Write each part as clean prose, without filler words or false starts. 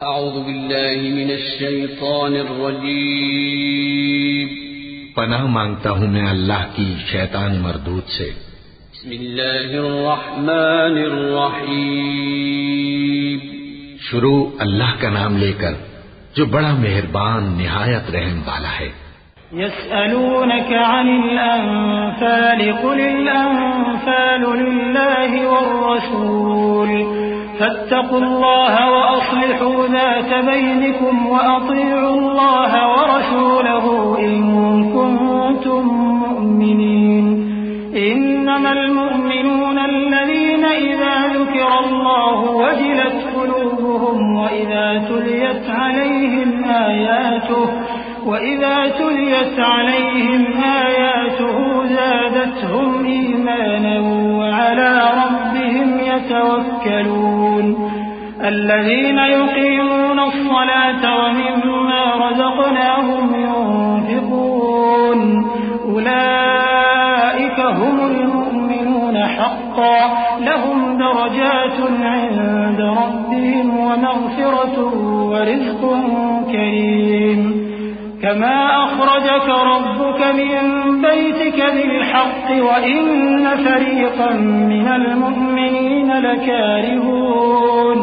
अऊज़ु बिल्लाहि मिनश शैतानिर रजीम। पनाह मांगता हूँ मैं अल्लाह की शैतान मरदूद से। बिस्मिल्लाहिर रहमानिर रहीम। शुरू अल्लाह का नाम लेकर जो बड़ा मेहरबान निहायत रहम वाला है। यस्अलूनका अनिल अनफाल कुलिल अनफालु लिल्लाहि वर्रसूल फत्तकुल्लाह व अस्लिहू ज़ात बैनिकुम व अतीउल्लाह व रसूलहू इन कुंतुम मुअमिनीन। इन्नमल मुअमिनूना अल्लज़ीना इज़ा ज़ुकिरल्लाहु वजिलत क़ुलूबुहुम व इज़ा तुलियत अलैहिम आयातुहु ज़ादतहुम ईमाना व अला रब्बिहिम यतवक्कलून। الذين يقيمون الصلاة ومما رزقناهم ينفقون أولئك هم المؤمنون حقا لهم درجات عند ربهم ومغفرة ورزق كريم كما أخرجك ربك من بيتك بالحق وإن فريقا من المؤمنين لكارهون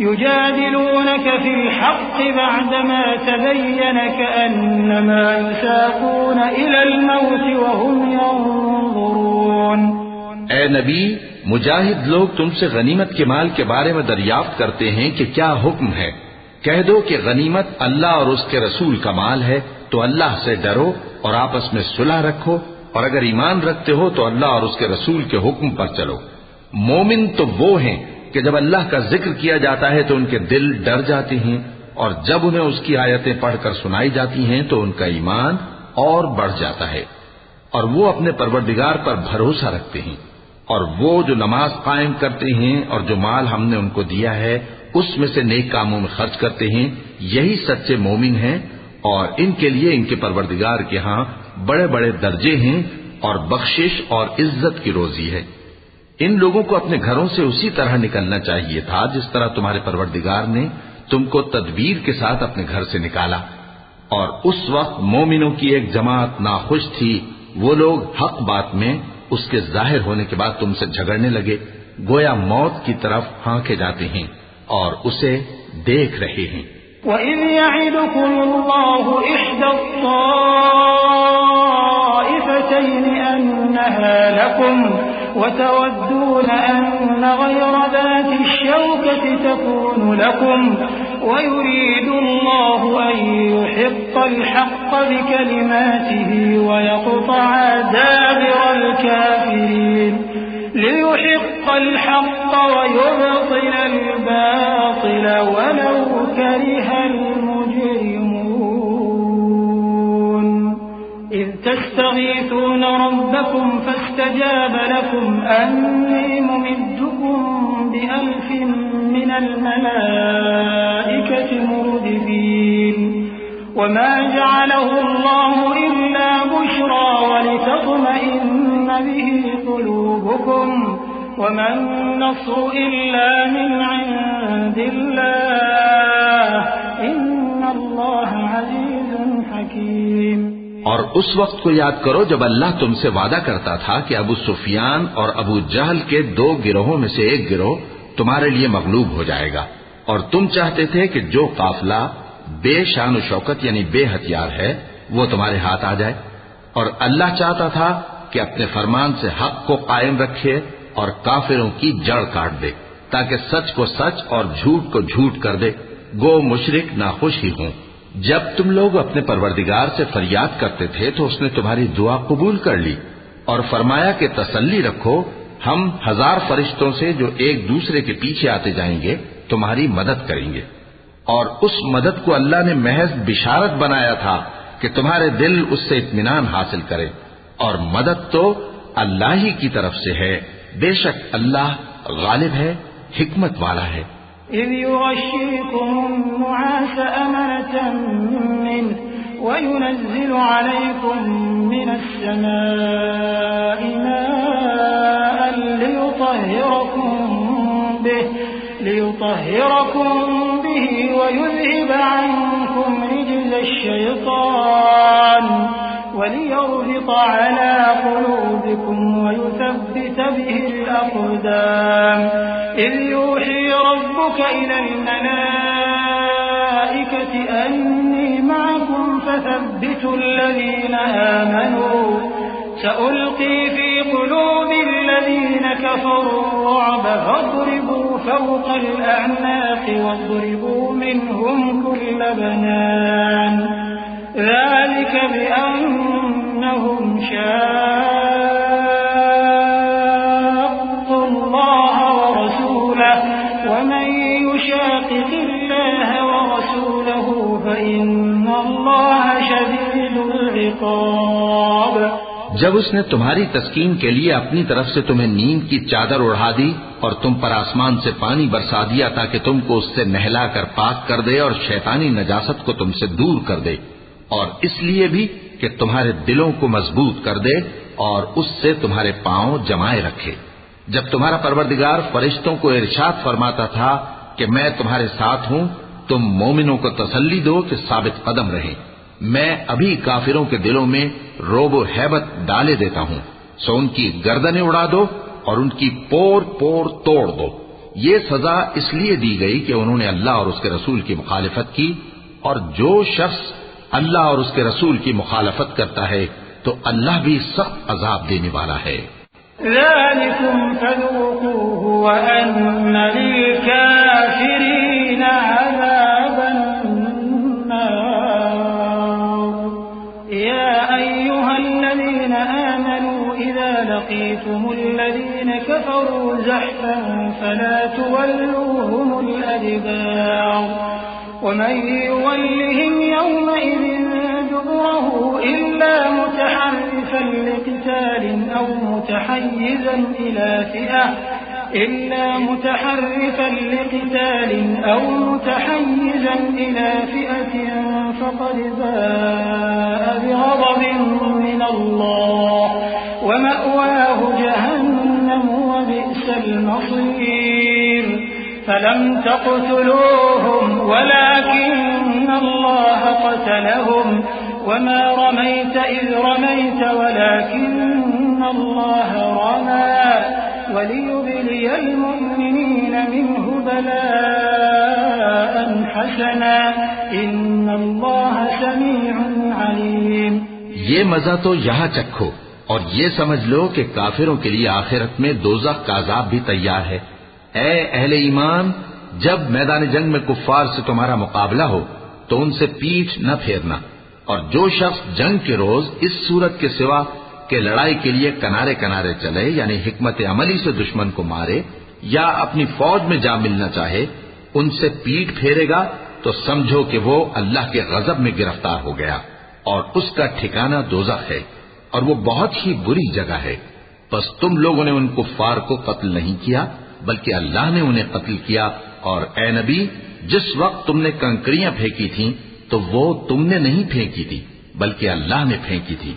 يجادلونك في الحق بعدما تبين كأنما يساقون إلى الموت وهم ينظرون। ए नबी, मुजाहिद लोग तुमसे गनीमत के माल के बारे में दरियाफ्त करते हैं कि क्या हुक्म है। कह दो कि गनीमत अल्लाह और उसके रसूल का माल है, तो अल्लाह से डरो और आपस में सुलह रखो, और अगर ईमान रखते हो तो अल्लाह और उसके रसूल के हुक्म पर चलो। मोमिन तो वो हैं कि जब अल्लाह का जिक्र किया जाता है तो उनके दिल डर जाते हैं, और जब उन्हें उसकी आयतें पढ़कर सुनाई जाती हैं तो उनका ईमान और बढ़ जाता है, और वो अपने परवरदिगार पर भरोसा रखते हैं। और वो जो नमाज कायम करते हैं और जो माल हमने उनको दिया है उसमें से नेक कामों में खर्च करते हैं, यही सच्चे मोमिन हैं, और इनके लिए इनके परवरदिगार के यहाँ बड़े बड़े दर्जे हैं और बख्शिश और इज्जत की रोजी है। इन लोगों को अपने घरों से उसी तरह निकलना चाहिए था जिस तरह तुम्हारे परवरदिगार ने तुमको तदबीर के साथ अपने घर से निकाला। और उस वक्त मोमिनों की एक जमात नाखुश थी। वो लोग हक बात में उसके जाहिर होने के बाद तुमसे झगड़ने लगे, गोया मौत की तरफ हाँके जाते हैं और उसे देख रहे हैं। वइज़ यअिदुकुमुल्लाहु इह्दा त्ताइफ़तैनि अन्नहा लकुम वतवद्दून अन्न गयरा ज़ाति श्शौकति तकूनु लकुम वयुरीदुल्लाहु अन युहिक़्क़ल हक़्क़ बिकलिमातिही वयक़्तअ दाबिरल काफ़िरीन लियुहिक़्क़ الحق ويبطل الباطل ولو كره المجرمون إذ تستغيثون ربكم فاستجاب لكم أني ممدكم بألف من الملائكة مردفين وما جعله الله إلا بشرى ولتطمئن به قلوبكم وما النصر إلا من عند الله إن الله عزيز حكيم। और उस वक्त को याद करो जब अल्लाह तुमसे वादा करता था कि अबू सुफियान और अबू जहल के दो गिरोहों में से एक गिरोह तुम्हारे लिए मगलूब हो जाएगा, और तुम चाहते थे कि जो काफिला बेशान शौकत यानी बेहथियार है वो तुम्हारे हाथ आ जाए, और अल्लाह चाहता था कि अपने फरमान से हक को कायम रखे और काफिरों की जड़ काट दे, ताकि सच को सच और झूठ को झूठ कर दे। गो मुशरिक नाखुश ही हों। जब तुम लोग अपने परवरदिगार से फरियाद करते थे तो उसने तुम्हारी दुआ कबूल कर ली और फरमाया कि तसल्ली रखो, हम 1000 फरिश्तों से जो एक दूसरे के पीछे आते जाएंगे तुम्हारी मदद करेंगे। और उस मदद को अल्लाह ने महज बिशारत बनाया था कि तुम्हारे दिल उससे इत्मीनान हासिल करे, और मदद तो अल्लाह ही की तरफ से है। बेशक अल्लाह गालिब है, हिकमत वाला है। इज़ युग़श्शिकुमुन नुआस अमनतन मिन्हु व युनज़्ज़िलु अलैकुम मिनस समाई माअन लियुطهिरकुम बिही व ويذهب عنكم رجز الشيطان وليربط على قلوبكم ويثبت به الأقدام إذ يوحي ربك إلى الملائكة أني معكم فثبتوا الذين آمنوا سألقي في قلوب الذين كفروا الرعب فاضربوا فوق الأعناق واضربوا منهم كل بنان ذلك بأنهم شاقوا الله ورسوله ومن يشاقق الله ورسوله فإن الله شديد العقاب। जब उसने तुम्हारी तस्कीन के लिए अपनी तरफ से तुम्हें नींद की चादर उड़ा दी और तुम पर आसमान से पानी बरसा दिया ताकि तुमको उससे नहलाकर पाक कर दे और शैतानी नजासत को तुमसे दूर कर दे, और इसलिए भी कि तुम्हारे दिलों को मजबूत कर दे और उससे तुम्हारे पांव जमाए रखे। जब तुम्हारा परवरदिगार फरिश्तों को इरशाद फरमाता था कि मैं तुम्हारे साथ हूं, तुम मोमिनों को तसल्ली दो कि साबित कदम रहें। मैं अभी काफिरों के दिलों में रोब व हैबत डाले देता हूं, सो उनकी गर्दनें उड़ा दो और उनकी पोर पोर तोड़ दो। ये सजा इसलिए दी गई कि उन्होंने अल्लाह और उसके रसूल की मुखालिफत की, और जो शख्स अल्लाह और उसके रसूल की मुखालफत करता है तो अल्लाह भी सख्त अजाब देने वाला है। ज़ालिकुम फज़ूक़ूहु व अन्न लिल-काफ़िरीन अज़ाबन नार। या अय्युहल्लज़ीन आमनू इज़ा लक़ीतुमुल्लज़ीन कफ़रू ज़हफ़न फ़ला तुवल्लूहुमुल अदबार ومن يولهم يومئذ دبره إلا متحرفا لقتال أو متحيزا إلى فئة فقد باء بغضب من الله ومأواه جهنم وبئس المصير فلم تقتلوهم ولكن الله قتلهم وما رميت إذ رميت ولكن الله رمى وليبلي المؤمنين منه بلاء حسنا إن الله سميع عليم। ये मजा तो यहाँ चखो और ये समझ लो कि काफिरों के लिए आखिरत में दोज़ख का अज़ाब भी तैयार है। ऐ अहले ईमान, जब मैदान जंग में कुफ्फार से तुम्हारा मुकाबला हो तो उनसे पीठ न फेरना, और जो शख्स जंग के रोज इस सूरत के सिवा के लड़ाई के लिए किनारे किनारे चले, यानी हिकमत अमली से दुश्मन को मारे या अपनी फौज में जा मिलना चाहे, उनसे पीठ फेरेगा तो समझो कि वो अल्लाह के गजब में गिरफ्तार हो गया और उसका ठिकाना दोज़ख है और वो बहुत ही बुरी जगह है। बस तुम लोगों ने उन कुफ्फार को कत्ल नहीं किया बल्कि अल्लाह ने उन्हें कत्ल किया, और ए नबी, जिस वक्त तुमने कंकरियां फेंकी थीं तो वो तुमने नहीं फेंकी थी बल्कि अल्लाह ने फेंकी थी।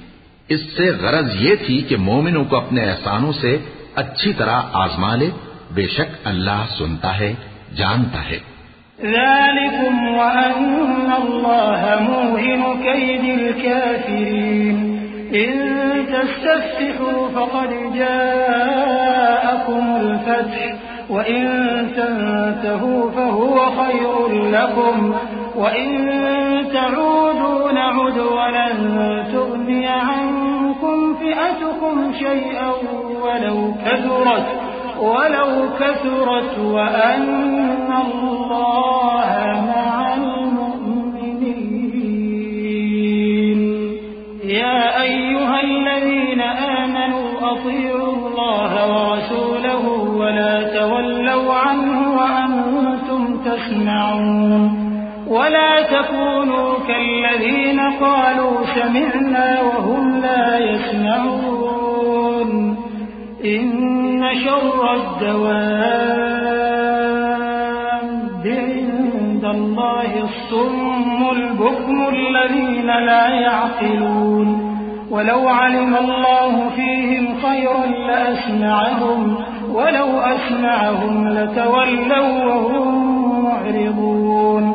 इससे गरज ये थी कि मोमिनों को अपने एहसानों से अच्छी तरह आजमा ले, बेशक अल्लाह सुनता है, जानता है। ज़ालिकुम व अन्नल्लाह मूहिनु कैदिल काफिरीन इन तस्तफ्तिहू फक़द जाअकुमुल फ़त्ह व इन तंतहू फहुव ख़ैरुल लकुम व इन तऊदू नउद व लन तुग़निय अन्कुम फ़िअतुकुम शैअन वलौ कथुरत व अन्नल्लाह मअल मुमिनीन। या अय्युहल्लज़ीन आमनू अतीअू अल्लाह व रसूलहू व ला तवल्लू अन्हु व अंतुम तस्मऊन वला तकूनू कल्लज़ीन क़ालू समिअना व हुम ला यस्मऊन। إن شر الدواب عند الله الصم البكم الذين لا يعقلون ولو علم الله فيهم خيرا لأسمعهم ولو أسمعهم لتولوا وهم معرضون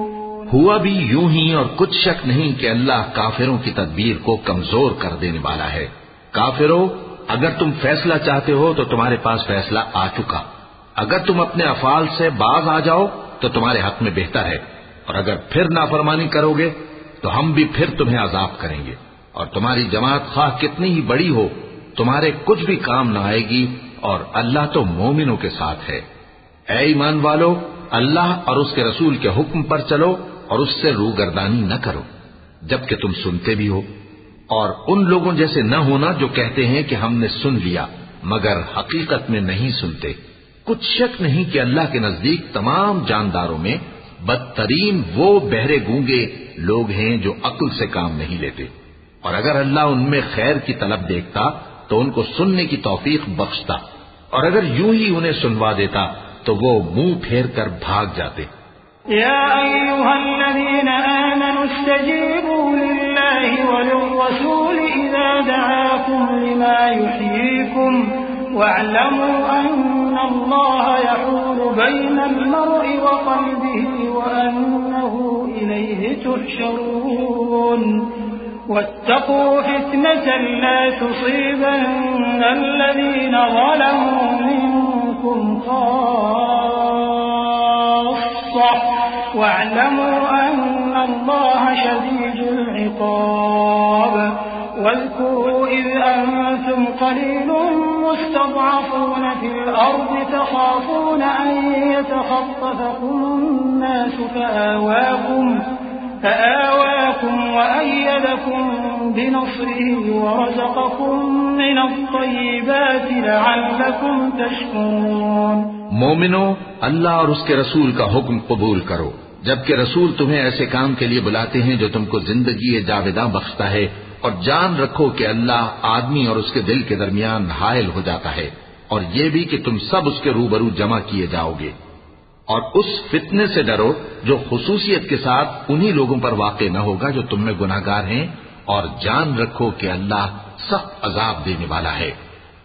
हुआ भी यूं ही और कुछ शक नहीं कि अल्लाह काफिरों की तदबीर को कमजोर कर देने वाला है। काफिरों, अगर तुम फैसला चाहते हो तो तुम्हारे पास फैसला आ चुका। अगर तुम अपने अफाल से बाज आ जाओ तो तुम्हारे हक में बेहतर है, और अगर फिर नाफरमानी करोगे तो हम भी फिर तुम्हें अजाब करेंगे, और तुम्हारी जमात खा कितनी ही बड़ी हो तुम्हारे कुछ भी काम न आएगी, और अल्लाह तो मोमिनों के साथ है। ऐ ईमान वालो, अल्लाह और उसके रसूल के हुक्म पर चलो और उससे रूगर्दानी न करो जबकि तुम सुनते भी हो, और उन लोगों जैसे न होना जो कहते हैं कि हमने सुन लिया मगर हकीकत में नहीं सुनते। कुछ शक नहीं कि अल्लाह के नजदीक तमाम जानदारों में बदतरीन वो बहरे गूंगे लोग हैं जो अक्ल से काम नहीं लेते, और अगर अल्लाह उनमें खैर की तलब देखता तो उनको सुनने की तौफीक बख्शता, और अगर यूं ही उन्हें सुनवा देता तो वो मुंह फेर कर भाग जाते। या अय्युहल्लज़ीना आमनू इस्तजीबू लिल्लाहि वलिर्रसूल इज़ा दआकुम लिमा युहयीकुम वअलमू अन्नल्लाहा यहूलु बैनल मर्इ व क़ल्बिही व अन्नहु इलैहि तुहशरून वत्तक़ू फित्नतन ला तुसीबन्न अल्लज़ीना ज़लमू मिनकुम वाअलमू अन्नल्लाहा शदीदुल इक़ाब वाज़कुरू इज़ अंतुम क़लीलुन मुस्तضعفून फ़िल अर्ज़ि तख़ाफ़ून अन यतख़त्तफ़कुमुन नास فآواكم وأيدكم بنصره ورزقكم من الطيبات لعلكم تشكرون। मोमिनो, अल्लाह और उसके रसूल का हुक्म कबूल करो जबकि रसूल तुम्हें ऐसे काम के लिए बुलाते हैं जो तुमको जिंदगी जावेदा बख्शता है, और जान रखो कि अल्लाह आदमी और उसके दिल के दरमियान हायल हो जाता है, और ये भी कि तुम सब उसके रूबरू जमा किए जाओगे। और उस फितने से डरो जो खुसूसियत के साथ उन्हीं लोगों पर वाक़े न होगा जो तुम में गुनाहगार हैं, और जान रखो कि अल्लाह सख्त अजाब देने वाला है।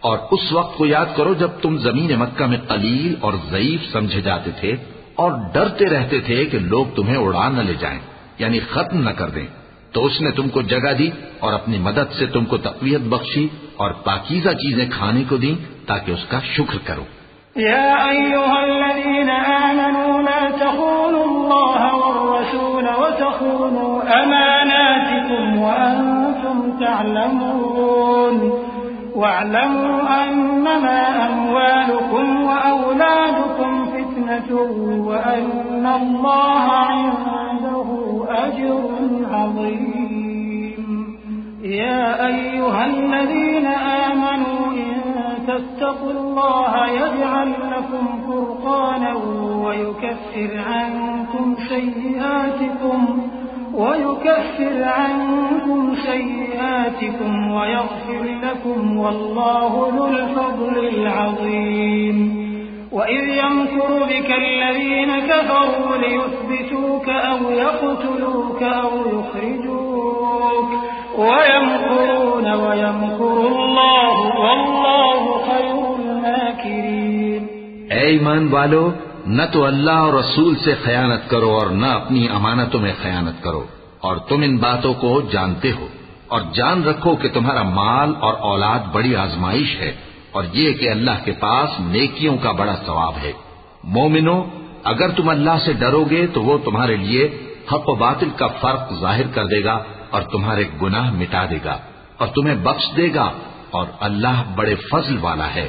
और उस वक्त को याद करो जब तुम जमीन मक्का में कलील और ज़ईफ समझे जाते थे और डरते रहते थे कि लोग तुम्हें उड़ा न ले जाएं, यानी खत्म न कर दें, तो उसने तुमको जगह दी और अपनी मदद से तुमको तक़वियत बख्शी और पाकीज़ा चीजें खाने को दी ताकि उसका शुक्र करो। या अय्युहल्लज़ीना आमनू ला तख़ूनुल्लाह वर्रसूल वतख़ूनू अमानातिकुम व अंतुम तअलमून वअलमू अन्नमा अमवालुकुम व औलादुकुम फित्नतुन व अन्नल्लाहा इंदहु अज्रुन अज़ीम। या अय्युहल्लज़ीना आमनू تتقوا الله يجعل لكم فرقانا ويكفر عنكم سيئاتكم ويغفر لكم والله ذو الفضل العظيم। وإذ يمكر بك الذين كفروا ليثبتوك أو يقتلوك أو يخرجوك ويمكرون ويمكر الله والله خير الماكرين। ऐ ईमान वालो, न तो अल्लाह और रसूल से खयानत करो और न अपनी अमानतों में खयानत करो, और तुम इन बातों को जानते हो, और जान रखो कि तुम्हारा माल और औलाद बड़ी आजमाइश है, और ये कि अल्लाह के पास नेकियों का बड़ा सवाब है। मोमिनो, अगर तुम अल्लाह से डरोगे तो वो तुम्हारे लिए हक व बातिल का फर्क जाहिर कर देगा और तुम्हारे गुनाह मिटा देगा और तुम्हें बख्श देगा, और अल्लाह बड़े फजल वाला है।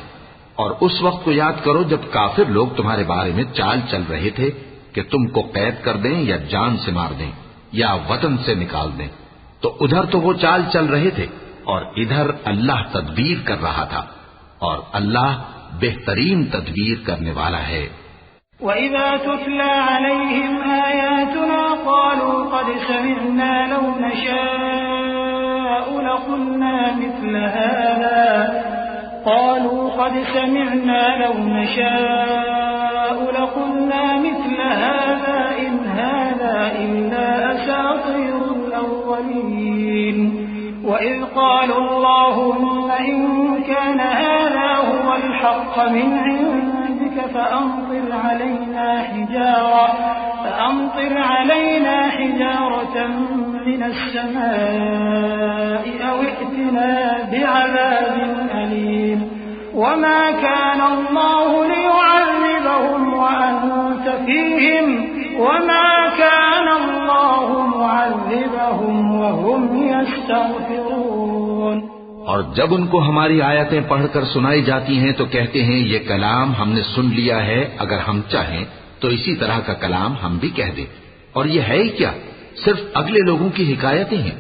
और उस वक्त को याद करो जब काफिर लोग तुम्हारे बारे में चाल चल रहे थे कि तुमको कैद कर दें या जान से मार दें या वतन से निकाल दें, तो उधर तो वो चाल चल रहे थे और इधर अल्लाह तदबीर कर रहा था, और अल्लाह बेहतरीन तदबीर करने वाला है। वइज़ा तुतला अलैहिम आयातुना क़ालू क़द समिअना लौ नशाअ लक़ुलना मिस्ल हाज़ा क़ालू क़द समिअना लौ नशाअ लक़ुलना मिस्ल हाज़ा इन हाज़ा इल्ला असातीरुल अव्वलीन। वइज़ क़ालू अल्लाहुम्मा इन कान हाज़ा हुवल हक़्क़ मिन فأمطر علينا رحمة من السماء أو ائتنا بعذاب أليم وما كان الله ليعذبهم وأنت فيهم وما كان الله معذبهم وهم يستغفرون। और जब उनको हमारी आयतें पढ़कर सुनाई जाती हैं तो कहते हैं ये कलाम हमने सुन लिया है, अगर हम चाहें तो इसी तरह का कलाम हम भी कह दें। और ये है ही क्या, सिर्फ अगले लोगों की हिकायतें हैं।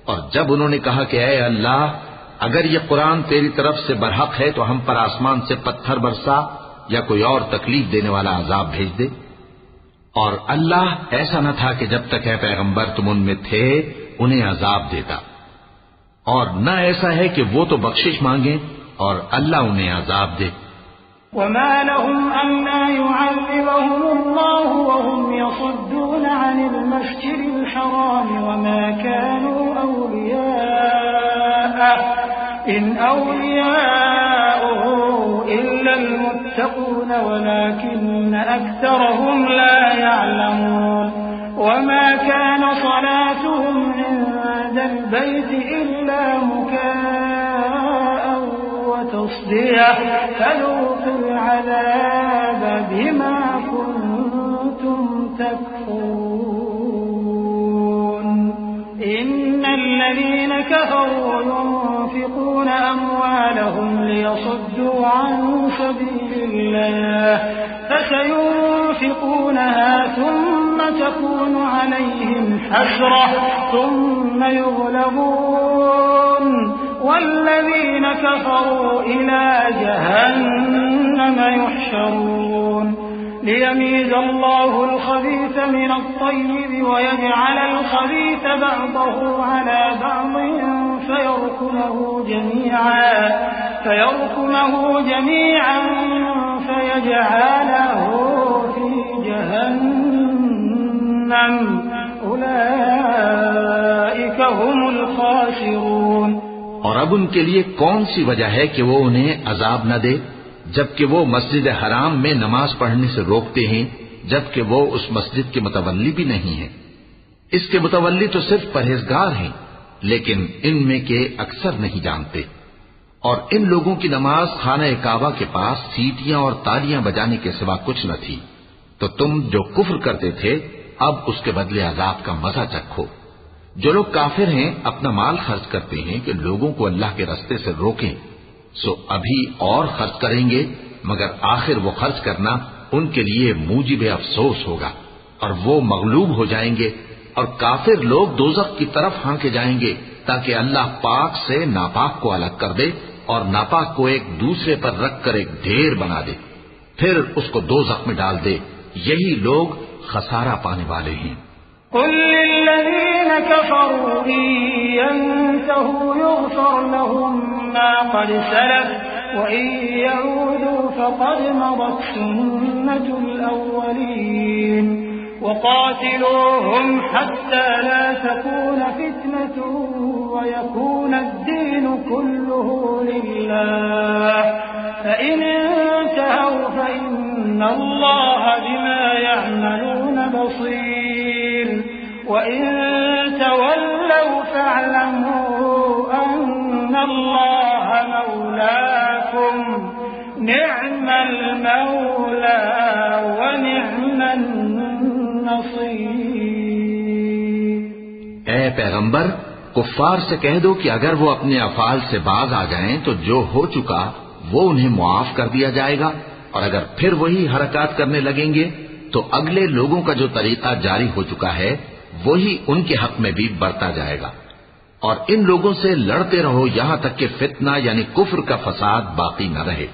और जब उन्होंने कहा कि ऐ अल्लाह, अगर ये कुरान तेरी तरफ से बरहक है तो हम पर आसमान से पत्थर बरसा या कोई और तकलीफ देने वाला अजाब भेज दे। और अल्लाह ऐसा न था कि जब तक है पैगंबर तुम उनमें थे उन्हें अजाब देता, और न ऐसा है कि वो तो बख्शिश मांगे और अल्लाह उन्हें अजाब दे। वमा लहुम अन्ना युअज़्ज़िबहुम अल्लाहु वहुम यसुद्दून अनिल मस्जिदिल हराम वमा कानू औलियाअह इन औलियाउहु इल्लल मुत्तक़ून वलाकिन्न अक्सरहुम ला यअलमून। वमा कान सलातुहुम इंदल बैति इल्ला मुकाअन वतस्दियह फज़ूक़ुल अज़ाब बिमा कुन्तुम तकफुरून। इन्नल लज़ीन कफ़रू युनफ़िक़ून अम्वालहुम लियसुद्दू अन सबीलिल्लाह फसयुनफ़िक़ूनहा ثم تكون عليهم حسرة ثم يغلبون والذين كفروا إلى جهنم يحشرون ليميز الله الخبيث من الطيب ويجعل الخبيث بعضه على بعض فيركمه جميعا فيجعله في جهنم أولئك هم الخاسرون। और अब उनके लिए कौन सी वजह है कि वो उन्हें अजाब न दे, जबकि वो मस्जिद हराम में नमाज पढ़ने से रोकते हैं, जबकि वो उस मस्जिद के मुतवल्ली भी नहीं है। इसके मुतवल्ली तो सिर्फ परहेजगार हैं, लेकिन इनमें के अक्सर नहीं जानते। और इन लोगों की नमाज खाना काबा के पास सीटियां और तालियां बजाने के सिवा कुछ न थी। तो तुम जो कुफ्र करते थे अब उसके बदले अजाब का मजा चखो। जो लोग काफिर हैं अपना माल खर्च करते हैं कि लोगों को अल्लाह के रास्ते से रोकें, सो अभी और खर्च करेंगे, मगर आखिर वो खर्च करना उनके लिए मूजिब अफसोस होगा और वो मगलूब हो जाएंगे। और काफिर लोग दोज़ख की तरफ हांके जाएंगे ताकि अल्लाह पाक से नापाक को अलग कर दे और नापाक को एक दूसरे पर रखकर एक ढेर बना दे, फिर उसको दोज़ख में डाल दे। यही लोग खसारा पाने वाले हैं। कुल लिल्लज़ीन कफ़रू इन यंतहू युग़फ़र लहुम मा क़द सलफ़ व इन यऊदू फ़क़द मदत सुन्नतुल अव्वलीन वक़ातिलूहुम हत्ता ला तकून फ़ित्नतुन वयकून अद्दीन कुल्लुहु लिल्लाह फ़इन इंतहव फ़इन्नल्लाह बिमा यअमलून बसीर वइन तवल्लव फ़अलमू अन्नल्लाह मौलाकुम निअमल मौला व निअमन ऐ पैगंबर, कुफ्फार से कह दो कि अगर वो अपने अफाल से बाज आ जाएं तो जो हो चुका वो उन्हें मुआफ कर दिया जाएगा, और अगर फिर वही हरकत करने लगेंगे तो अगले लोगों का जो तरीका जारी हो चुका है वही उनके हक में भी बरता जाएगा। और इन लोगों से लड़ते रहो यहां तक कि फितना यानी कुफ्र का फसाद बाकी न रहे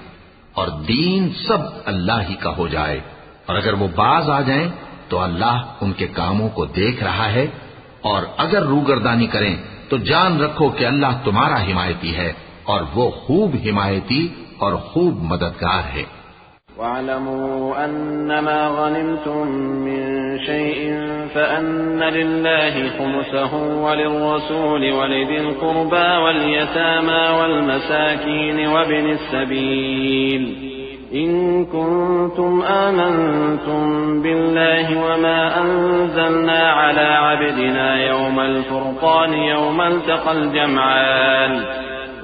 और दीन सब अल्लाह ही का हो जाए। और अगर वो बाज आ जाएं तो अल्लाह उनके कामों को देख रहा है, और अगर रूगर्दानी करें तो जान रखो कि अल्लाह तुम्हारा हिमायती है और वो खूब हिमायती और खूब मददगार है। वअलमू अन्नमा गनिमतुम मिन शैइन फअन्न लिल्लाहि खुमुसहु वलिर्रसूलि वलिदिल कुर्बा वल यतामा वल मसाकीन वब्निस सबील इन कुंतुम आमंतुम बिल्लाहि वमा अंज़लना अला अब्दिना यौमल फुरक़ान यौमल तक़ल जमआन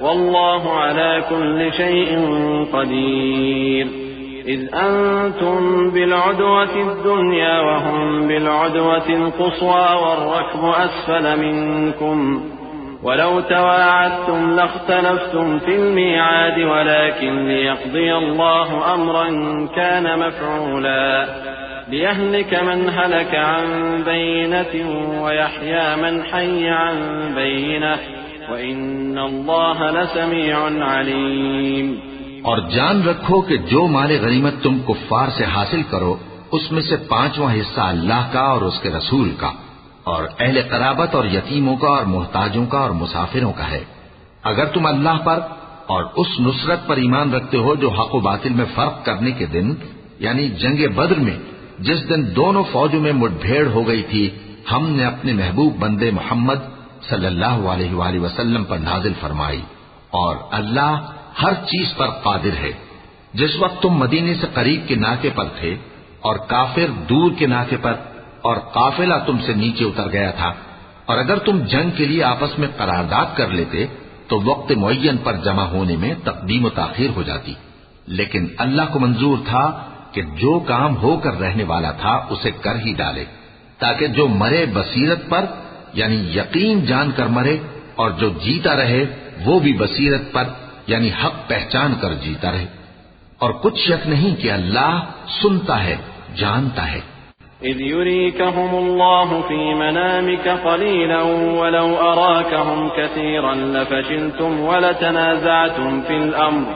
वल्लाहु अला कुल्लि शैइन क़दीर इज़ अंतुम बिलउदवति दुन्या वहुम बिलउदवति क़ुस्वा वर्रक्बु अस्फल मिनकुम वलौ तवाअदतुम लख्तलफ्तुम फिल मिआद वलाकिन लियक़्ज़िय अल्लाहु अम्रन कान मफ़ऊला लियहलिक मन हलक अन बय्यिनतिन वयहया मन हय्य अन बय्यिनह वइन्नल्लाह लसमीउन अलीम। और जान रखो कि जो माल गनीमत तुम कुफ्फार से हासिल करो उसमें से 5वां हिस्सा अल्लाह का और उसके रसूल का और अहले क़राबत और यतीमों का और मोहताजों का और मुसाफिरों का है। अगर तुम अल्लाह पर और उस नुसरत पर ईमान रखते हो जो हक व बातिल में फर्क करने के दिन यानी जंगे बद्र में जिस दिन दोनों फौजों में मुठभेड़ हो गई थी, हमने अपने महबूब बंदे मोहम्मद सल्लल्लाहु अलैहि वसल्लम पर नाजिल फरमाई और अल्लाह हर चीज पर कादिर है। जिस वक्त तुम मदीने से करीब के नाके पर थे और काफिर दूर के नाके पर और काफिला तुमसे नीचे उतर गया था और अगर तुम जंग के लिए आपस में करारदाद कर लेते तो वक्त मुअय्यन पर जमा होने में तकदीम व ताखीर हो जाती, लेकिन अल्लाह को मंजूर था कि जो काम होकर रहने वाला था उसे कर ही डाले ताकि जो मरे बसीरत पर यानी यकीन जानकर मरे और जो जीता रहे वो भी बसीरत पर यानी हक पहचान कर जीता रहे। और कुछ शक नहीं कि अल्लाह सुनता है, जानता है। इज़ युरीकहुमुल्लाहु फी मनामिका क़लीलन वलौ अराकहुम कसीरन लफशिलतुम वलतनाज़अतुम फिल अम्र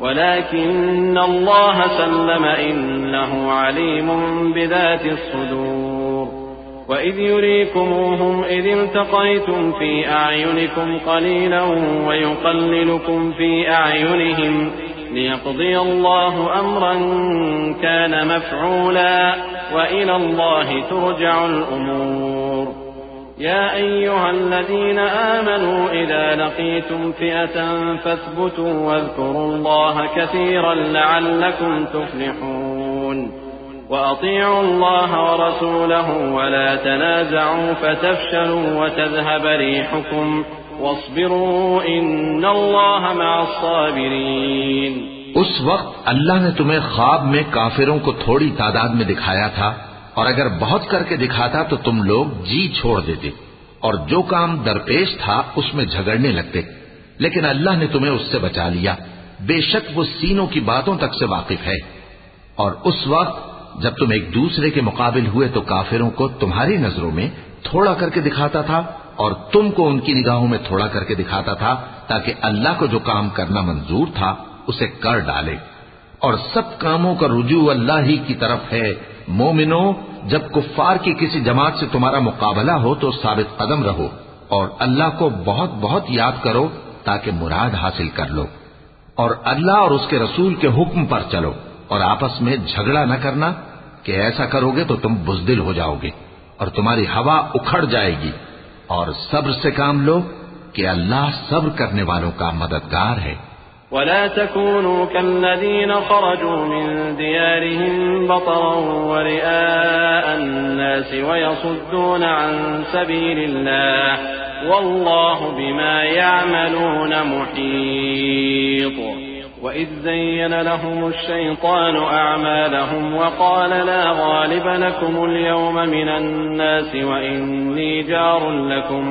वलाकिन्नल्लाह सल्लम इन्नहु अलीमुन बिज़ातिस सुदूर। वइज़ युरीकुमूहुम इज़ इल्तक़यतुम फी अअयुनिकुम क़लीलन वयुक़ल्लिलुकुम फी अअयुनिहिम लियक़ज़िय अल्लाहु अम्रन कान मफ़ऊला वइलल्लाहि तुरजअुल उमूर। या अय्युहल्लज़ीना आमनू इज़ा लक़ीतुम फ़िअतन फ़ाथ्बुतू वज़्कुरुल्लाह कसीरन लअल्लकुम तुफ़्लिहून। वअतीअू अल्लाह वरसूलहु वला तनाज़अू फ़तफ़शलू वतज़हब रिहुकुम वस्बिरू इन्नल्लाह मअस्साबिरीन। उस वक्त अल्लाह ने तुम्हें ख्वाब में काफिरों को थोड़ी तादाद में दिखाया था और अगर बहुत करके दिखाता तो तुम लोग जी छोड़ देते और जो काम दरपेश था उसमें झगड़ने लगते, लेकिन अल्लाह ने तुम्हें उससे बचा लिया। बेशक वो सीनों की बातों तक से वाकिफ है। और उस वक्त जब तुम एक दूसरे के मुकाबिल हुए तो काफिरों को तुम्हारी नजरों में थोड़ा करके दिखाता था और तुमको उनकी निगाहों में थोड़ा करके दिखाता था ताकि अल्लाह को जो काम करना मंजूर था उसे कर डाले। और सब कामों का रुजू अल्लाह ही की तरफ है। मोमिनो, जब कुफ्फार की किसी जमात से तुम्हारा मुकाबला हो तो साबित कदम रहो और अल्लाह को बहुत बहुत याद करो ताकि मुराद हासिल कर लो। और अल्लाह और उसके रसूल के हुक्म पर चलो और आपस में झगड़ा न करना कि ऐसा करोगे तो तुम बुज़दिल हो जाओगे और तुम्हारी हवा उखड़ जाएगी। और सब्र से काम लो कि अल्लाह सब्र करने वालों का मददगार है। वला तकूनू कल्लज़ीना खरजू मिन दियारिहिम बतरन व रिआअन नास व यसुद्दून अन सबीलिल्लाह वल्लाहु बिमा यअमलून मुहीत। वइज़ ज़य्यन लहुमुश शैतानु अअमालहुम वक़ाल ला गालिब लकुमुल यौम मिनन नासि व इन्नी जारुन लकुम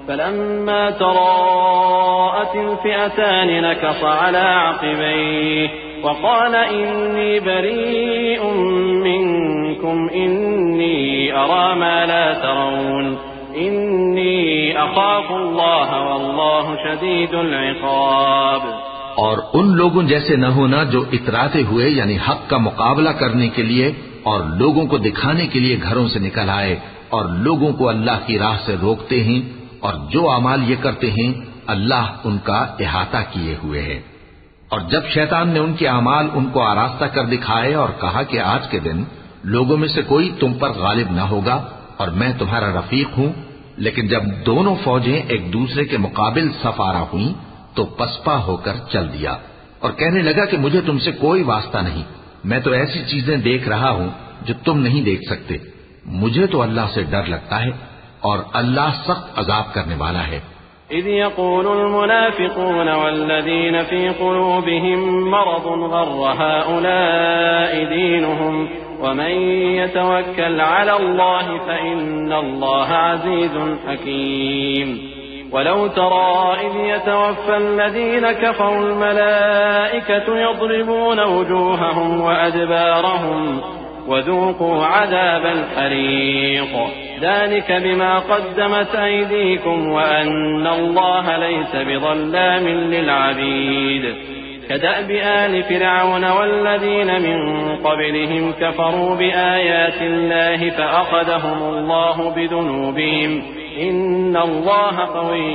फलम्मा तराअतिल फ़िअतानि नकस अला अक़बैहि वक़ाल इन्नी बरीउम मिनकुम इन्नी अरा मा ला तरौन इन्नी अख़ाफ़ुल्लाह वल्लाहु शदीदुल इक़ाब। और उन लोगों जैसे न होना जो इतराते हुए यानी हक का मुकाबला करने के लिए और लोगों को दिखाने के लिए घरों से निकल आए और लोगों को अल्लाह की राह से रोकते हैं और जो अमाल ये करते हैं अल्लाह उनका इहाता किए हुए है। और जब शैतान ने उनके अमाल उनको आरास्ता कर दिखाए और कहा कि आज के दिन लोगों में से कोई तुम पर गालिब न होगा और मैं तुम्हारा रफीक हूं, लेकिन जब दोनों फौजें एक दूसरे के मुकाबिल सफारा हुई तो पसपा होकर चल दिया और कहने लगा कि मुझे तुमसे कोई वास्ता नहीं, मैं तो ऐसी चीजें देख रहा हूं जो तुम नहीं देख सकते। मुझे तो अल्लाह से डर लगता है और अल्लाह सख्त अजाब करने वाला है। إذ يقول المنافقون والذين في قلوبهم مرض غر هؤلاء دينهم ومن يتوكل على الله فإن الله عزيز حكيم ولو ترى إذ يتوفى الذين كفروا الملائكة يضربون وجوههم وأدبارهم وذوقوا عذاب الحريق ذلك بما قدمت أيديكم وأن الله ليس بظلام للعبيد كدأب آل فرعون والذين من قبلهم كفروا بآيات الله فأخذهم الله بذنوبهم إن الله قوي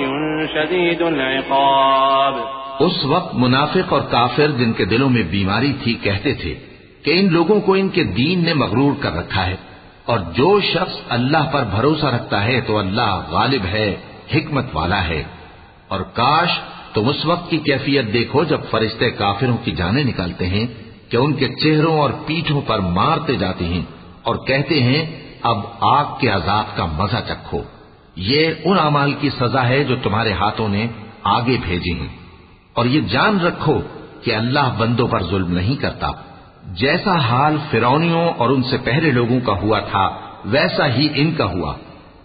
شديد العقاب। उस वक्त मुनाफिक और काफिर जिनके दिलों में बीमारी थी कहते थे कि इन लोगों को इनके दीन ने मगरूर कर रखा है, और जो शख्स अल्लाह पर भरोसा रखता है तो अल्लाह गालिब है, हिकमत वाला है। और काश तुम उस वक्त की कैफियत देखो जब फरिश्ते काफिरों की जानें निकालते हैं कि उनके चेहरों और पीठों पर मारते जाते हैं और कहते हैं अब आग के अजाब का मजा चखो। ये उन अमाल की सजा है जो तुम्हारे हाथों ने आगे भेजी हैं। और ये जान रखो कि अल्लाह बंदों पर जुल्म नहीं करता। जैसा हाल फिरौनियों और उनसे पहले लोगों का हुआ था वैसा ही इनका हुआ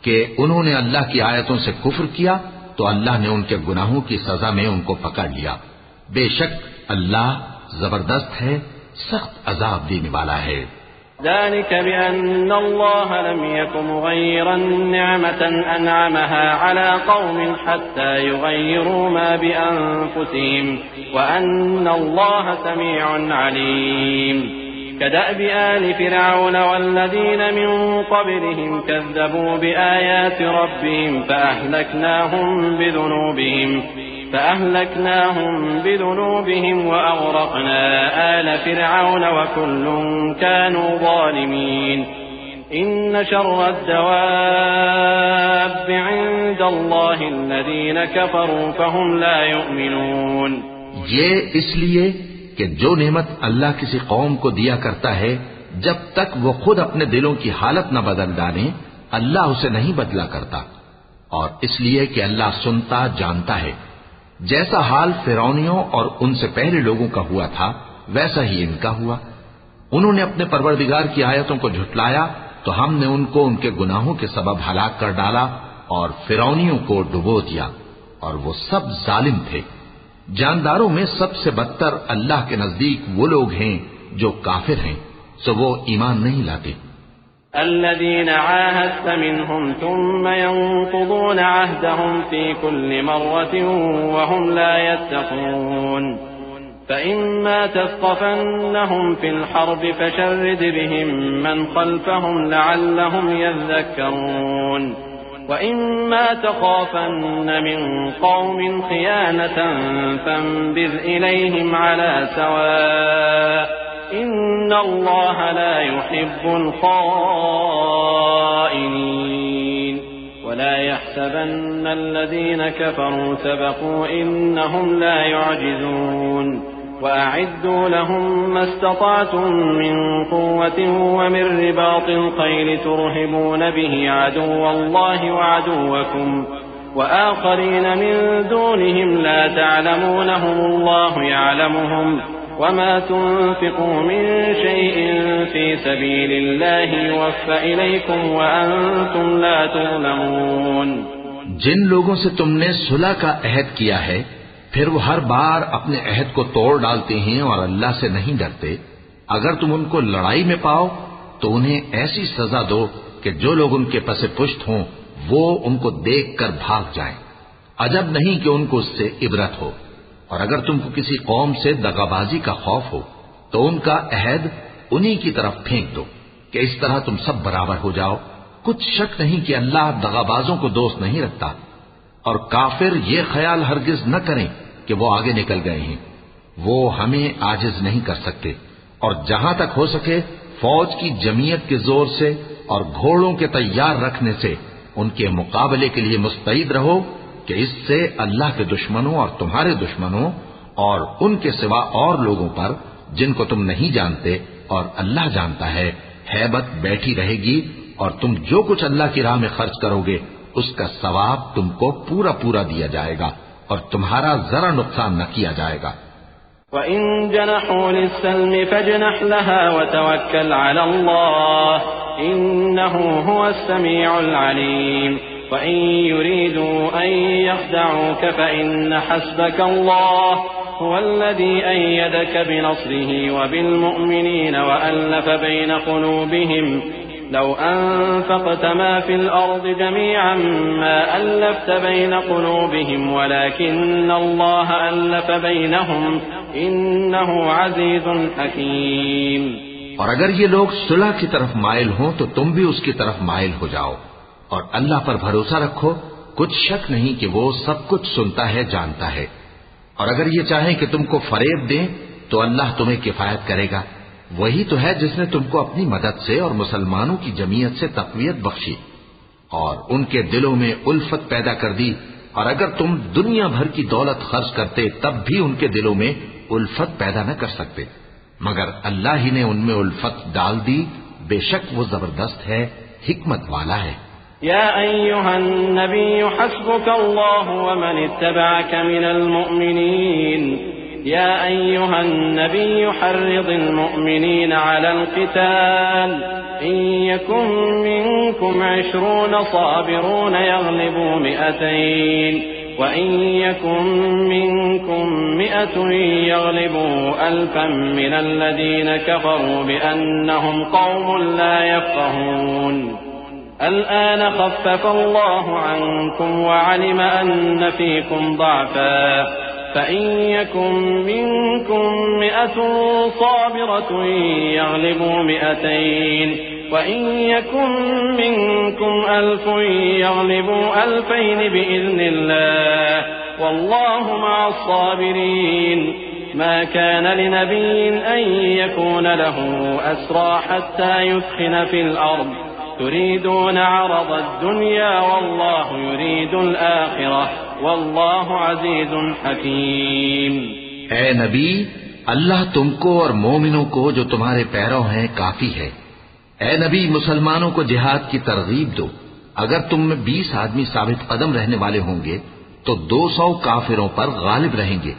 कि उन्होंने अल्लाह की आयतों से कुफ्र किया तो अल्लाह ने उनके गुनाहों की सजा में उनको पकड़ लिया। बेशक अल्लाह जबरदस्त है, सख्त अजाब देने वाला है। ذلك بأن الله لم يكن مغيرا نعمة أنعمها على قوم حتى يغيروا ما بأنفسهم وأن الله سميع عليم كدأب آل فرعون والذين من قبلهم كذبوا بآيات ربهم فأهلكناهم بذنوبهم وأغرقنا آل فرعون وكل كانوا ظالمين إن شر الدواب عند الله الذين كفروا فهم لا يؤمنون। ये इसलिए कि जो नेमत अल्लाह किसी कौम को दिया करता है जब तक वो खुद अपने दिलों की हालत न बदल डाले अल्लाह उसे नहीं बदला करता, और इसलिए कि अल्लाह सुनता जानता है। जैसा हाल फिरौनियों और उनसे पहले लोगों का हुआ था वैसा ही इनका हुआ। उन्होंने अपने परवरदिगार की आयतों को झुटलाया तो हमने उनको उनके गुनाहों के सबब हलाक कर डाला और फिरौनियों को डुबो दिया, और वो सब जालिम थे। जानदारों में सबसे बदतर अल्लाह के नजदीक वो लोग हैं जो काफिर हैं, सो वो ईमान नहीं लाते। الذين عاهدت منهم ثم ينقضون عهدهم في كل مرة وهم لا يتقون فإما تثقفنهم في الحرب فشرد بهم من خلفهم لعلهم يذكرون وإما تخافن من قوم خيانة فانبذ إليهم على سواء إن الله لا يحب الخائنين ولا يحسبن الذين كفروا سبقوا إنهم لا يعجزون وأعدوا لهم ما استطعتم من قوة ومن رباط الخيل ترهبون به عدو الله وعدوكم وآخرين من دونهم لا تعلمونهم الله يعلمهم وما تنفقوا من شيء في سبيل الله يوفى إليكم وأنتم لا تظلمون। जिन लोगों से तुमने सुलह का अहद किया है फिर वो हर बार अपने अहद को तोड़ डालते हैं और अल्लाह से नहीं डरते, अगर तुम उनको लड़ाई में पाओ तो उन्हें ऐसी सजा दो कि जो लोग उनके पसे पुष्ट हों वो उनको देख कर भाग जाएं। अजब नहीं कि उनको उससे इबरत हो। और अगर तुमको किसी कौम से दगाबाजी का खौफ हो तो उनका अहद उन्हीं की तरफ फेंक दो कि इस तरह तुम सब बराबर हो जाओ। कुछ शक नहीं कि अल्लाह दगाबाजों को दोस्त नहीं रखता। और काफिर ये ख्याल हरगिज न करें कि वो आगे निकल गए हैं, वो हमें आजिज नहीं कर सकते। और जहां तक हो सके फौज की जमीयत के जोर से और घोड़ों के तैयार रखने से उनके मुकाबले के लिए मुस्तैद रहो कि इससे अल्लाह के दुश्मनों और तुम्हारे दुश्मनों और उनके सिवा और लोगों पर जिनको तुम नहीं जानते और अल्लाह जानता है, हैबत बैठी रहेगी और तुम जो कुछ अल्लाह की राह में खर्च करोगे उसका सवाब तुमको पूरा पूरा दिया जाएगा और तुम्हारा जरा नुकसान न किया जाएगा। वइन जनहू लिस्सल्मि फजनह लहा वतवक्कल अला अल्लाह इन्नहू हुवस समीउल अलीम वइन युरीदू अन यख्दऊक फइन्न हस्बक अल्लाह हुवल्लज़ी अय्यदक बिनस्रिही वबिलमुअ्मिनीन वअल्लफ़ बैन क़ुलूबिहिम लौ अनफ़क़त मा फ़िल अर्ज़ि जमीअन मा अल्लफ़्त बैन क़ुलूबिहिम वलाकिन्न अल्लाह अल्लफ़ बैनहुम इन्नहु अज़ीज़ुन हकीम। और अगर ये लोग सुलह की तरफ माइल हों तो तुम भी उसकी तरफ माइल हो जाओ और अल्लाह पर भरोसा रखो, कुछ शक नहीं कि वो सब कुछ सुनता है, जानता है। और अगर ये चाहें कि तुमको फरेब दें तो अल्लाह तुम्हें किफायत करेगा। वही तो है जिसने तुमको अपनी मदद से और मुसलमानों की जमीयत से तक़वियत बख्शी और उनके दिलों में उल्फत पैदा कर दी। और अगर तुम दुनिया भर की दौलत खर्च करते तब भी उनके दिलों में उल्फत पैदा न कर सकते, मगर अल्लाह ही ने उनमें उल्फत डाल दी। बेशक वो जबरदस्त है, हिकमत वाला है। या अय्युहन नबिय्यु हस्बुकल्लाहु व मन इत्तबअक मिनल मुअ्मिनीन या अय्युहन नबिय्यु हर्रिदिल मुअ्मिनीन अलल क़िताल इन यकुम मिनकुम 20 साबिरून यग़लिबू 200 व इन यकुम मिनकुम 100 यग़लिबू 1000 मिनल लज़ीना कफ़रू बिअन्नहुम क़ौमुन ला यफ़क़हून الآن خفف الله عنكم وعلم أن فيكم ضعفا فإن يكن منكم 100 صابرة يغلبوا 200 وإن يكن منكم 1000 يغلبوا 2000 بإذن الله والله مع الصابرين ما كان لنبي أن يكون له أسرى حتى يثخن في الأرض तुरीदून अरद दुनिया वल्लाहु युरीदुल आखिरह वल्लाहु अज़ीज़ुन हकीम। ऐ नबी, अल्लाह तुमको और मोमिनों को जो तुम्हारे पैरों हैं काफी है। ऐ नबी, मुसलमानों को जिहाद की तरगीब दो। अगर तुम में 20 आदमी साबित कदम रहने वाले होंगे तो 200 काफिरों पर गालिब रहेंगे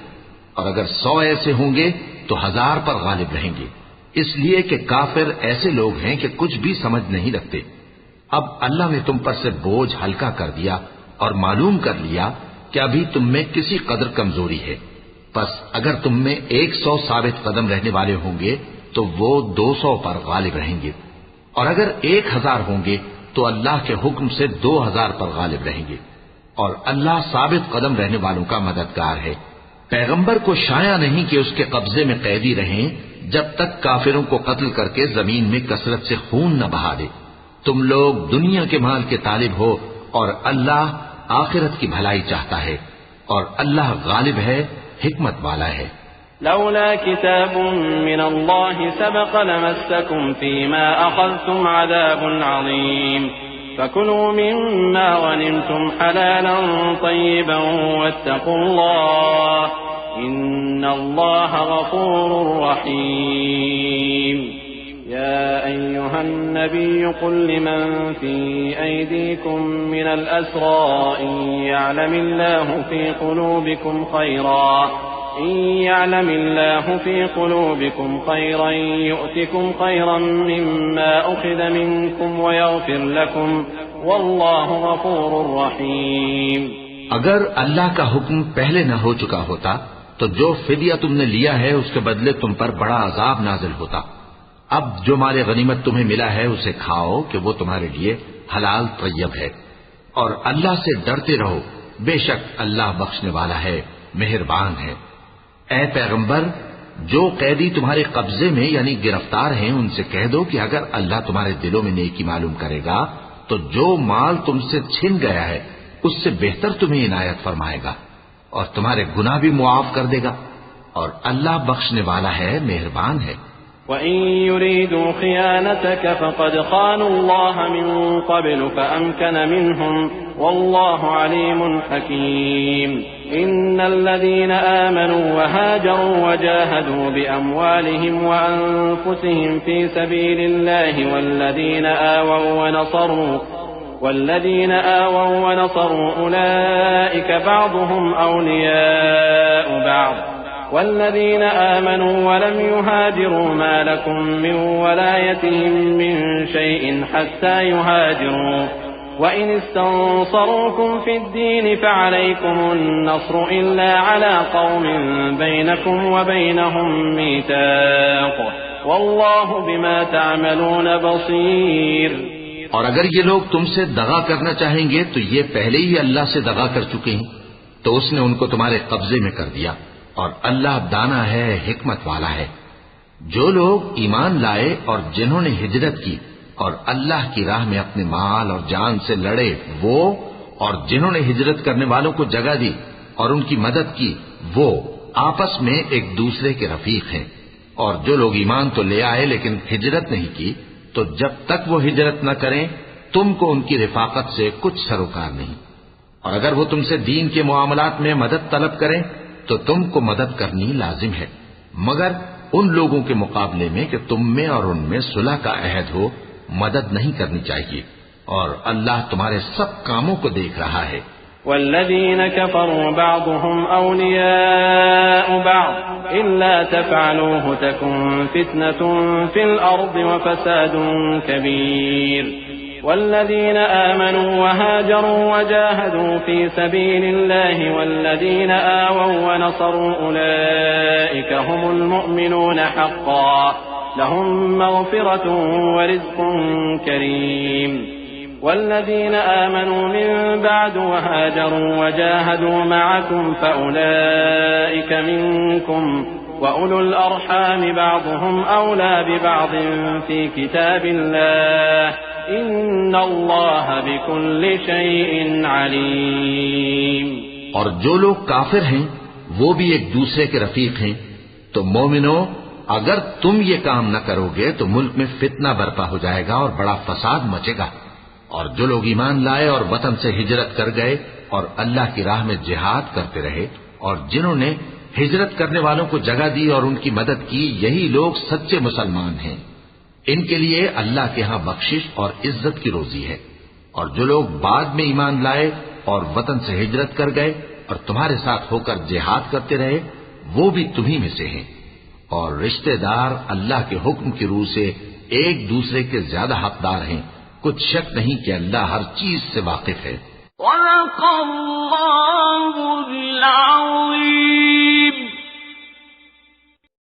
और अगर 100 ऐसे होंगे तो 1000 पर गालिब रहेंगे, इसलिए कि काफिर ऐसे लोग हैं कि कुछ भी समझ नहीं रखते। अब अल्लाह ने तुम पर से बोझ हल्का कर दिया और मालूम कर लिया कि अभी तुम में किसी कदर कमजोरी है। बस अगर तुम में 100 साबित कदम रहने वाले होंगे तो वो 200 पर गालिब रहेंगे और अगर 1000 होंगे तो अल्लाह के हुक्म से 2000 पर गालिब रहेंगे और अल्लाह साबित कदम रहने वालों का मददगार है। पैगंबर को शाया नहीं कि उसके कब्जे में कैदी रहें जब तक काफिरों को कत्ल करके जमीन में कसरत से खून न बहा दे। तुम लोग दुनिया के माल के तालिब हो और अल्लाह आखिरत की भलाई चाहता है और अल्लाह गालिब है, हिकमत वाला है। लौला किताबुन मिनल्लाहि सबक़ लमस्सकुम फीमा अख़ज़्तुम अज़ाबुन अज़ीम फकुलू मिम्मा गनिमतुम हलालन तय्यिबन वत्तक़ुल्लाह इन्नल्लाह गफ़ूरुर रहीम। या अय्युहन नबिय्यु क़ुल लिमन फ़ी अयदीकुम मिनल अस्रा इन यअलमिल्लाहु फ़ी क़ुलूबिकुम ख़ैरन यु'तिकुम ख़ैरन मिम्मा उख़िज़ मिनकुम वयग़फ़िर लकुम वल्लाहु गफ़ूरुर रहीम। अगर अल्लाह का हुक्म पहले न हो चुका होता तो जो फिदिया तुमने लिया है उसके बदले तुम पर बड़ा अजाब नाजिल होता। अब जो माले गनीमत तुम्हें मिला है उसे खाओ कि वो तुम्हारे लिए हलाल तय्यब है और अल्लाह से डरते रहो, बेशक अल्लाह बख्शने वाला है, मेहरबान है। ऐ पैगंबर, जो कैदी तुम्हारे कब्जे में यानी गिरफ्तार हैं उनसे कह दो कि अगर अल्लाह तुम्हारे दिलों में नेकी मालूम करेगा तो जो माल तुमसे छिन गया है उससे बेहतर तुम्हें इनायत फरमाएगा और तुम्हारे गुनाह भी मुआफ कर देगा और अल्लाह बख्शने वाला है, मेहरबान है। وإن يريدوا خيانتك فقد خانوا الله من قبل فأمكن منهم والله عليم حكيم إن الذين آمنوا وهاجروا وجاهدوا بأموالهم وأنفسهم في سبيل الله والذين آووا ونصروا أولئك بعضهم أولياء بعض والذين آمنوا ولم يهاجروا ما لكم من ولايتهم من شيء حتى يهاجروا وإن استنصروكم في الدين فعليكم النصر إلا على قوم بينكم وبينهم ميثاق والله بما تعملون بصير। और अगर ये लोग तुमसे दगा करना चाहेंगे तो ये पहले ही अल्लाह से दगा कर चुके हैं, तो उसने उनको तुम्हारे कब्जे में कर दिया और अल्लाह दाना है, हिकमत वाला है। जो लोग ईमान लाए और जिन्होंने हिजरत की और अल्लाह की राह में अपने माल और जान से लड़े, वो और जिन्होंने हिजरत करने वालों को जगह दी और उनकी मदद की, वो आपस में एक दूसरे के रफीक हैं। और जो लोग ईमान तो ले आए लेकिन हिजरत नहीं की, तो जब तक वो हिजरत न करें तुमको उनकी रिफाकत से कुछ सरोकार नहीं। और अगर वो तुमसे दीन के मुआमलात में मदद तलब करें तो तुमको मदद करनी लाजिम है, मगर उन लोगों के मुकाबले में कि तुम में और उनमें सुलह का अहद हो, मदद नहीं करनी चाहिए। और अल्लाह तुम्हारे सब कामों को देख रहा है। والذين كفروا بعضهم أولياء بعض إلا تفعلوه تكن فتنة في الأرض وفساد كبير والذين آمنوا وهاجروا وجاهدوا في سبيل الله والذين آووا ونصروا أولئك هم المؤمنون حقا لهم مغفرة ورزق كريم والذين آمنوا من بعد وهاجروا وجاهدوا معكم فأولئك منكم وأولو الأرحام بعضهم أولى ببعض في كتاب الله إن الله بكل شيء عليم। और जो लोग काफिर हैं वो भी एक दूसरे के रफीक हैं। तो मोमिनो, अगर तुम ये काम न करोगे तो मुल्क में फितना बर्पा हो जाएगा और बड़ा फसाद मचेगा। और जो लोग ईमान लाए और वतन से हिजरत कर गए और अल्लाह की राह में जिहाद करते रहे और जिन्होंने हिजरत करने वालों को जगह दी और उनकी मदद की, यही लोग सच्चे मुसलमान हैं। इनके लिए अल्लाह के यहाँ बख्शिश और इज्जत की रोजी है। और जो लोग बाद में ईमान लाए और वतन से हिजरत कर गए और तुम्हारे साथ होकर जिहाद करते रहे, वो भी तुम्ही में से हैं। और रिश्तेदार अल्लाह के हुक्म की रूह से एक दूसरे के ज्यादा हकदार हैं। कुछ शक नहीं कि अल्लाह हर चीज से वाकिफ है।